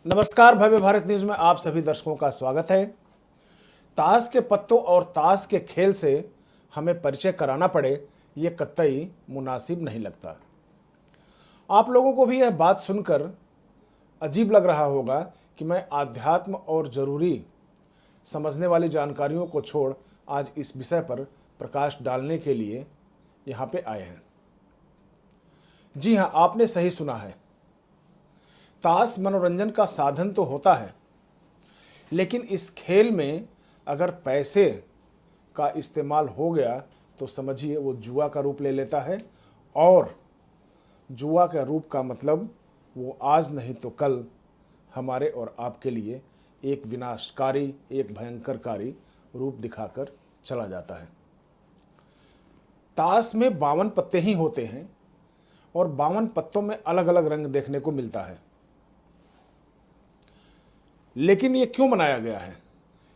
नमस्कार, भव्य भारत न्यूज में आप सभी दर्शकों का स्वागत है। ताश के पत्तों और ताश के खेल से हमें परिचय कराना पड़े, ये कतई मुनासिब नहीं लगता। आप लोगों को भी यह बात सुनकर अजीब लग रहा होगा कि मैं आध्यात्म और जरूरी समझने वाली जानकारियों को छोड़ आज इस विषय पर प्रकाश डालने के लिए यहाँ पे आए हैं। जी हाँ, आपने सही सुना है। ताश मनोरंजन का साधन तो होता है, लेकिन इस खेल में अगर पैसे का इस्तेमाल हो गया तो समझिए वो जुआ का रूप ले लेता है। और जुआ का रूप का मतलब वो आज नहीं तो कल हमारे और आपके लिए एक विनाशकारी, एक भयंकरकारी रूप दिखाकर चला जाता है। ताश में 52 पत्ते ही होते हैं और 52 पत्तों में अलग अलग रंग देखने को मिलता है। लेकिन ये क्यों बनाया गया है,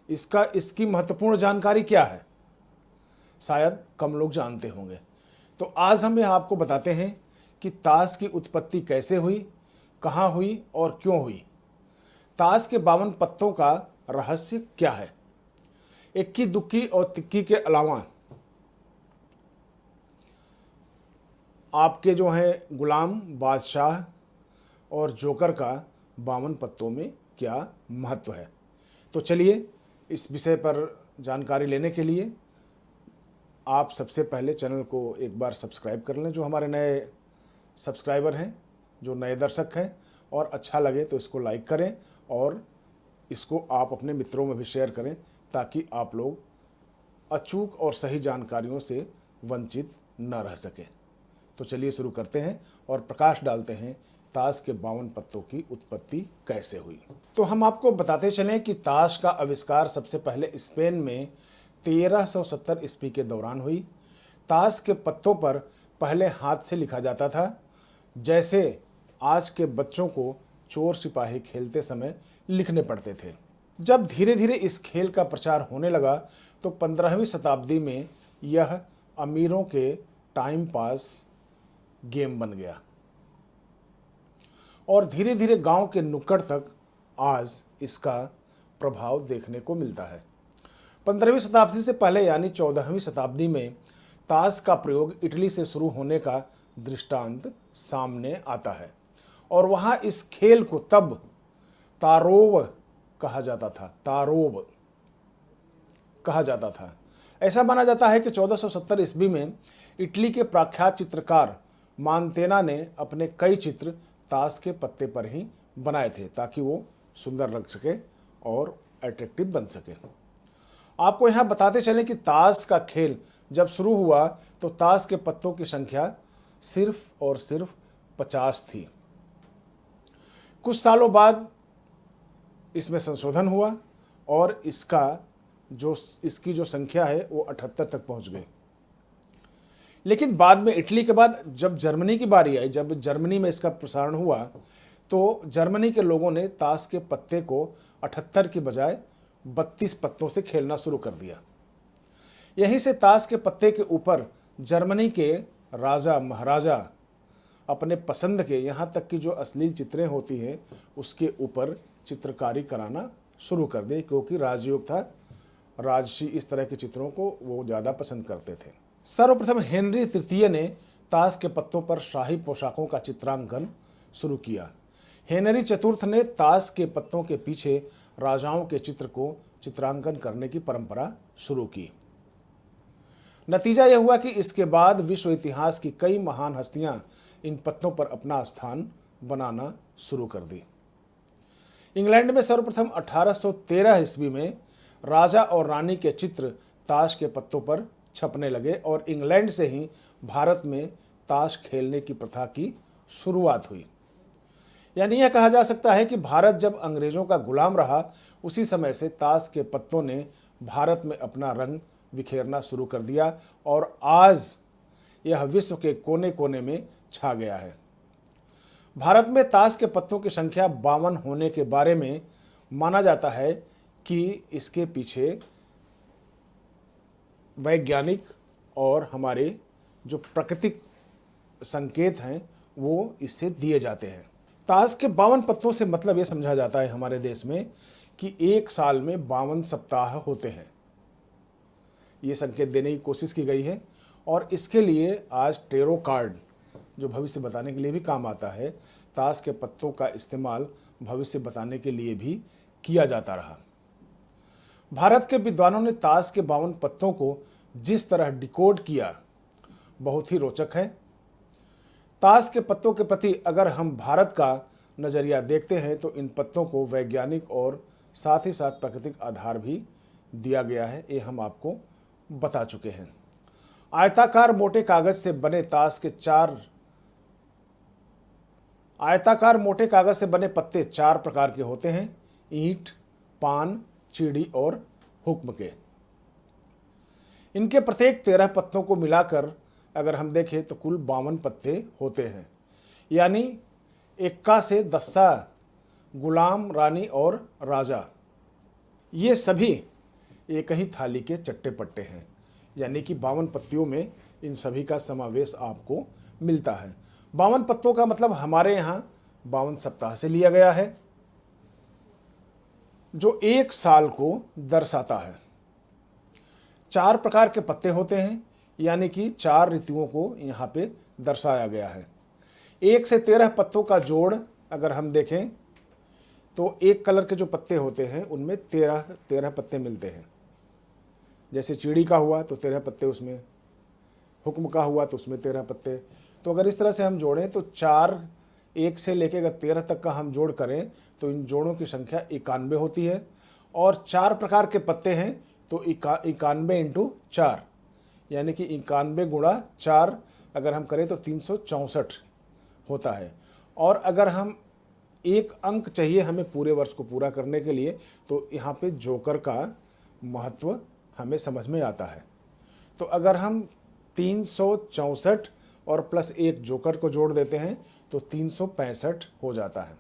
इसकी महत्वपूर्ण जानकारी क्या है, शायद कम लोग जानते होंगे। तो आज हम आपको बताते हैं कि ताश की उत्पत्ति कैसे हुई, कहाँ हुई और क्यों हुई। ताश के 52 पत्तों का रहस्य क्या है। इक्की दुक्की और तिक्की के अलावा आपके जो हैं गुलाम, बादशाह और जोकर का 52 पत्तों में क्या महत्व है। तो चलिए इस विषय पर जानकारी लेने के लिए आप सबसे पहले चैनल को एक बार सब्सक्राइब कर लें, जो हमारे नए सब्सक्राइबर हैं, जो नए दर्शक हैं, और अच्छा लगे तो इसको लाइक करें और इसको आप अपने मित्रों में भी शेयर करें, ताकि आप लोग अचूक और सही जानकारियों से वंचित न रह सकें। तो चलिए शुरू करते हैं और प्रकाश डालते हैं ताश के 52 पत्तों की उत्पत्ति कैसे हुई। तो हम आपको बताते चलें कि ताश का आविष्कार सबसे पहले स्पेन में 1370 ईस्वी के दौरान हुई। ताश के पत्तों पर पहले हाथ से लिखा जाता था, जैसे आज के बच्चों को चोर सिपाही खेलते समय लिखने पड़ते थे। जब धीरे धीरे इस खेल का प्रचार होने लगा तो 15वीं शताब्दी में यह अमीरों के टाइम पास गेम बन गया और धीरे धीरे गांव के नुक्कड़ तक आज इसका प्रभाव देखने को मिलता है। 15वीं शताब्दी से पहले यानी 14वीं शताब्दी में ताश का प्रयोग इटली से शुरू होने का दृष्टांत सामने आता है और वहाँ इस खेल को तब तारोव कहा जाता था। तारोव कहा जाता था। ऐसा माना जाता है कि 1470 ईस्वी में इटली के प्रख्यात चित्रकार मानतेना ने अपने कई चित्र ताश के पत्ते पर ही बनाए थे, ताकि वो सुंदर लग सके और अट्रैक्टिव बन सके। आपको यहाँ बताते चलें कि ताश का खेल जब शुरू हुआ तो ताश के पत्तों की संख्या सिर्फ और सिर्फ 50 थी। कुछ सालों बाद इसमें संशोधन हुआ और इसकी जो संख्या है वो 78 तक पहुँच गई। लेकिन बाद में इटली के बाद जब जर्मनी की बारी आई, जब जर्मनी में इसका प्रसारण हुआ, तो जर्मनी के लोगों ने ताश के पत्ते को 78 की बजाय 32 पत्तों से खेलना शुरू कर दिया। यहीं से ताश के पत्ते के ऊपर जर्मनी के राजा महाराजा अपने पसंद के, यहाँ तक कि जो अश्लील चित्रें होती हैं उसके ऊपर चित्रकारी कराना शुरू कर दी, क्योंकि राजयोग था, राजसी इस तरह के चित्रों को वो ज़्यादा पसंद करते थे। सर्वप्रथम हेनरी तृतीय ने ताश के पत्तों पर शाही पोशाकों का चित्रांकन शुरू किया। हेनरी चतुर्थ ने ताश के पत्तों के पीछे राजाओं के चित्र को चित्रांकन करने की परंपरा शुरू की। नतीजा यह हुआ कि इसके बाद विश्व इतिहास की कई महान हस्तियां इन पत्तों पर अपना स्थान बनाना शुरू कर दी। इंग्लैंड में सर्वप्रथम 1813 ईस्वी में राजा और रानी के चित्र ताश के पत्तों पर छपने लगे और इंग्लैंड से ही भारत में ताश खेलने की प्रथा की शुरुआत हुई। यानी यह कहा जा सकता है कि भारत जब अंग्रेजों का गुलाम रहा, उसी समय से ताश के पत्तों ने भारत में अपना रंग बिखेरना शुरू कर दिया और आज यह विश्व के कोने कोने में छा गया है। भारत में ताश के पत्तों की संख्या 52 होने के बारे में माना जाता है कि इसके पीछे वैज्ञानिक और हमारे जो प्राकृतिक संकेत हैं वो इससे दिए जाते हैं। ताश के 52 पत्तों से मतलब ये समझा जाता है हमारे देश में कि एक साल में 52 सप्ताह होते हैं। ये संकेत देने की कोशिश की गई है और इसके लिए आज टेरो कार्ड, जो भविष्य बताने के लिए भी काम आता है, ताश के पत्तों का इस्तेमाल भविष्य बताने के लिए भी किया जाता रहा। भारत के विद्वानों ने ताश के 52 पत्तों को जिस तरह डिकोड किया, बहुत ही रोचक है। ताश के पत्तों के प्रति अगर हम भारत का नज़रिया देखते हैं तो इन पत्तों को वैज्ञानिक और साथ ही साथ प्राकृतिक आधार भी दिया गया है, ये हम आपको बता चुके हैं। आयताकार मोटे कागज से बने पत्ते 4 प्रकार के होते हैं: ईंट, पान, चीड़ी और हुक्म के। इनके प्रत्येक 13 पत्तों को मिलाकर अगर हम देखें तो कुल 52 पत्ते होते हैं, यानी इक्का से दस्ता, गुलाम, रानी और राजा, ये सभी एक ही थाली के चट्टे पट्टे हैं। यानी कि 52 पत्तियों में इन सभी का समावेश आपको मिलता है। 52 पत्तों का मतलब हमारे यहाँ 52 सप्ताह से लिया गया है, जो एक साल को दर्शाता है। 4 प्रकार के पत्ते होते हैं, यानी कि 4 ऋतुओं को यहाँ पे दर्शाया गया है। 1 से 13 पत्तों का जोड़ अगर हम देखें तो एक कलर के जो पत्ते होते हैं उनमें 13 पत्ते मिलते हैं। जैसे चीड़ी का हुआ तो 13 पत्ते उसमें, हुक्म का हुआ तो उसमें 13 पत्ते। तो अगर इस तरह से हम जोड़ें तो 1 से लेकर अगर 13 तक का हम जोड़ करें तो इन जोड़ों की संख्या 91 होती है। और 4 प्रकार के पत्ते हैं तो 91 इंटू 4, यानी कि 91 गुणा 4 अगर हम करें तो 364 होता है। और अगर हम एक अंक चाहिए हमें पूरे वर्ष को पूरा करने के लिए, तो यहाँ पे जोकर का महत्व हमें समझ में आता है। तो अगर हम 364 और प्लस 1 जोकर को जोड़ देते हैं तो 365 हो जाता है।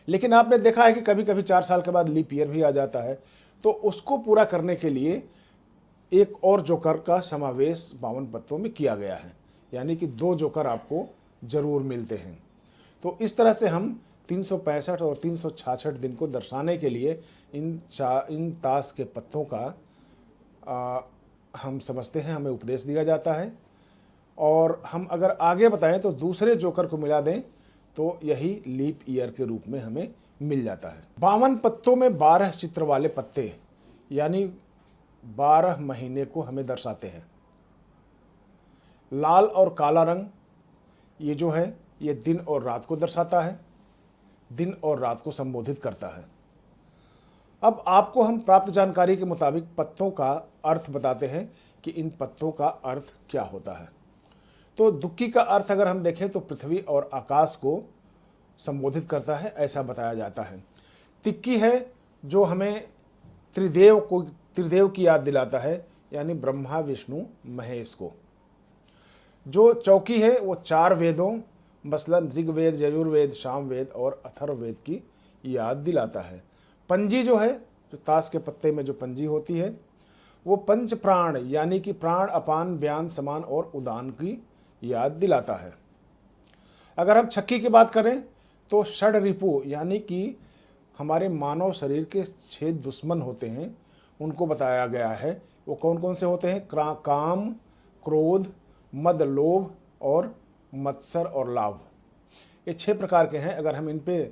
लेकिन आपने देखा है कि कभी कभी 4 साल के बाद लीप ईयर भी आ जाता है, तो उसको पूरा करने के लिए एक और जोकर का समावेश 52 पत्तों में किया गया है, यानी कि 2 जोकर आपको ज़रूर मिलते हैं। तो इस तरह से हम 365 और 366 दिन को दर्शाने के लिए इन ताश के पत्तों का हम समझते हैं, हमें उपदेश दिया जाता है। और हम अगर आगे बताएं तो दूसरे जोकर को मिला दें तो यही लीप ईयर के रूप में हमें मिल जाता है। 52 पत्तों में 12 चित्र वाले पत्ते, यानी 12 महीने को हमें दर्शाते हैं। लाल और काला रंग ये जो है ये दिन और रात को दर्शाता है, दिन और रात को संबोधित करता है। अब आपको हम प्राप्त जानकारी के मुताबिक पत्तों का अर्थ बताते हैं कि इन पत्तों का अर्थ क्या होता है। तो दुक्की का अर्थ अगर हम देखें तो पृथ्वी और आकाश को संबोधित करता है, ऐसा बताया जाता है। तिक्की है जो हमें त्रिदेव की याद दिलाता है, यानी ब्रह्मा, विष्णु, महेश को। जो चौकी है वो 4 वेदों मसलन ऋग्वेद, यजुर्वेद, सामवेद और अथर्ववेद की याद दिलाता है। पंजी जो है, जो ताश के पत्ते में जो पंजी होती है, वो पंच प्राण यानी कि प्राण, अपान, व्यान, समान और उदान की याद दिलाता है। अगर हम छक्की की बात करें तो षड रिपु यानी कि हमारे मानव शरीर के 6 दुश्मन होते हैं, उनको बताया गया है। वो कौन कौन से होते हैं? काम, क्रोध, मद, लोभ और मत्सर और लाभ। ये 6 प्रकार के हैं। अगर हम इन पे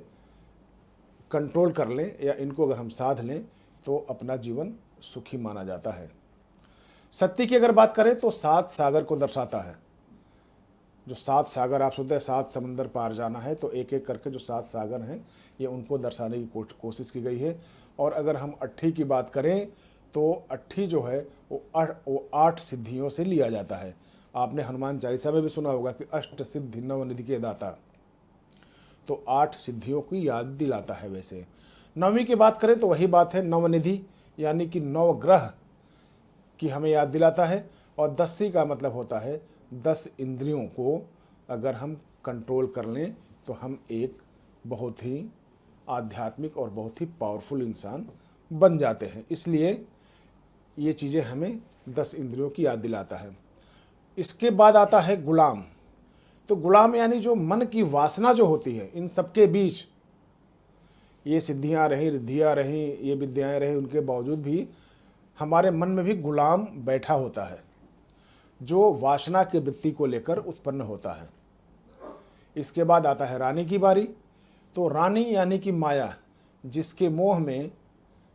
कंट्रोल कर लें या इनको अगर हम साध लें तो अपना जीवन सुखी माना जाता है। सत्ती की अगर बात करें तो 7 सागर को दर्शाता है। जो 7 सागर आप सुनते हैं, 7 समंदर पार जाना है, तो एक एक करके जो 7 सागर हैं ये उनको दर्शाने की कोशिश की गई है। और अगर हम अट्ठी की बात करें तो अट्ठी जो है वो 8 सिद्धियों से लिया जाता है। आपने हनुमान चालीसा में भी सुना होगा कि अष्ट सिद्धि नवनिधि के दाता, तो 8 सिद्धियों की याद दिलाता है। वैसे 9वीं की बात करें तो वही बात है, नवनिधि यानी कि 9 ग्रह की हमें याद दिलाता है। और 10वीं का मतलब होता है 10 इंद्रियों को अगर हम कंट्रोल कर लें तो हम एक बहुत ही आध्यात्मिक और बहुत ही पावरफुल इंसान बन जाते हैं। इसलिए ये चीज़ें हमें 10 इंद्रियों की याद दिलाता है। इसके बाद आता है गुलाम। तो गुलाम यानी जो मन की वासना जो होती है, इन सबके बीच ये सिद्धियां रहीं, रिद्धियां रहीं, ये विद्याएं रहीं, उनके बावजूद भी हमारे मन में भी गुलाम बैठा होता है जो वासना की वृत्ति को लेकर उत्पन्न होता है। इसके बाद आता है रानी की बारी। तो रानी यानी कि माया, जिसके मोह में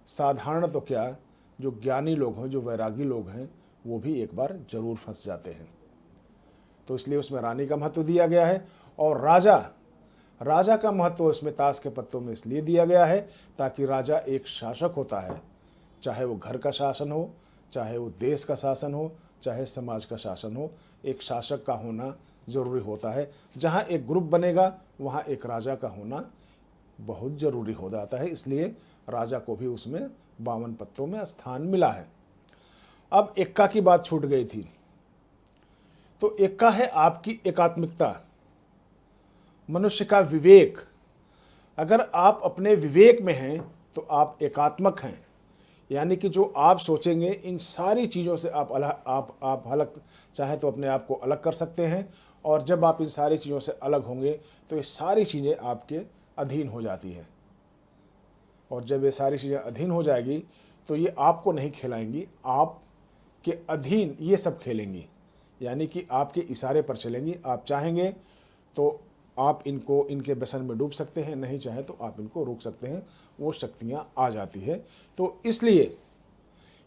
साधारण तो क्या, जो ज्ञानी लोग हैं, जो वैरागी लोग हैं, वो भी एक बार जरूर फंस जाते हैं। तो इसलिए उसमें रानी का महत्व दिया गया है। और राजा का महत्व उसमें ताश के पत्तों में इसलिए दिया गया है ताकि राजा एक शासक होता है, चाहे वो घर का शासन हो, चाहे वो देश का शासन हो, चाहे समाज का शासन हो, एक शासक का होना जरूरी होता है। जहाँ एक ग्रुप बनेगा वहाँ एक राजा का होना बहुत जरूरी हो जाता है। इसलिए राजा को भी उसमें 52 पत्तों में स्थान मिला है। अब एक्का की बात छूट गई थी। तो एक्का है आपकी एकात्मिकता, मनुष्य का विवेक। अगर आप अपने विवेक में हैं तो आप एकात्मक हैं, यानी कि जो आप सोचेंगे इन सारी चीज़ों से आप अलग चाहे तो अपने आप को अलग कर सकते हैं। और जब आप इन सारी चीज़ों से अलग होंगे तो ये सारी चीज़ें आपके अधीन हो जाती हैं। और जब ये सारी चीज़ें अधीन हो जाएगी तो ये आपको नहीं खिलाएंगी, आपके अधीन ये सब खेलेंगी, यानी कि आपके इशारे पर चलेंगी। आप चाहेंगे तो आप इनके व्यसन में डूब सकते हैं, नहीं चाहे तो आप इनको रोक सकते हैं, वो शक्तियाँ आ जाती है। तो इसलिए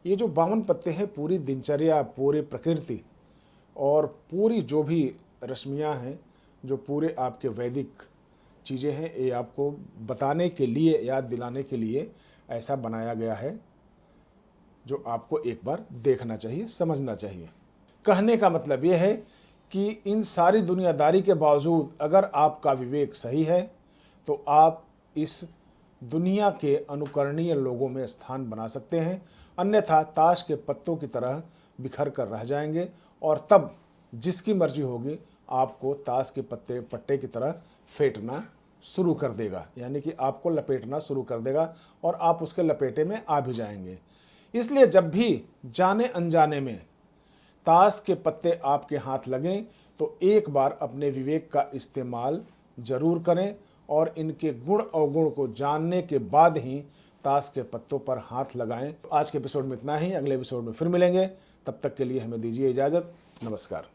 ये जो 52 पत्ते हैं, पूरी दिनचर्या, पूरी प्रकृति और पूरी जो भी रश्मियाँ हैं, जो पूरे आपके वैदिक चीज़ें हैं, ये आपको बताने के लिए, याद दिलाने के लिए ऐसा बनाया गया है, जो आपको एक बार देखना चाहिए, समझना चाहिए। कहने का मतलब ये है कि इन सारी दुनियादारी के बावजूद अगर आपका विवेक सही है तो आप इस दुनिया के अनुकरणीय लोगों में स्थान बना सकते हैं, अन्यथा ताश के पत्तों की तरह बिखर कर रह जाएंगे। और तब जिसकी मर्जी होगी आपको ताश के पट्टे की तरह फेंटना शुरू कर देगा, यानी कि आपको लपेटना शुरू कर देगा और आप उसके लपेटे में आ भी जाएंगे। इसलिए जब भी जाने अनजाने में ताश के पत्ते आपके हाथ लगें तो एक बार अपने विवेक का इस्तेमाल जरूर करें और इनके गुण अवगुण को जानने के बाद ही ताश के पत्तों पर हाथ लगाएं। आज के एपिसोड में इतना ही, अगले एपिसोड में फिर मिलेंगे। तब तक के लिए हमें दीजिए इजाज़त। नमस्कार।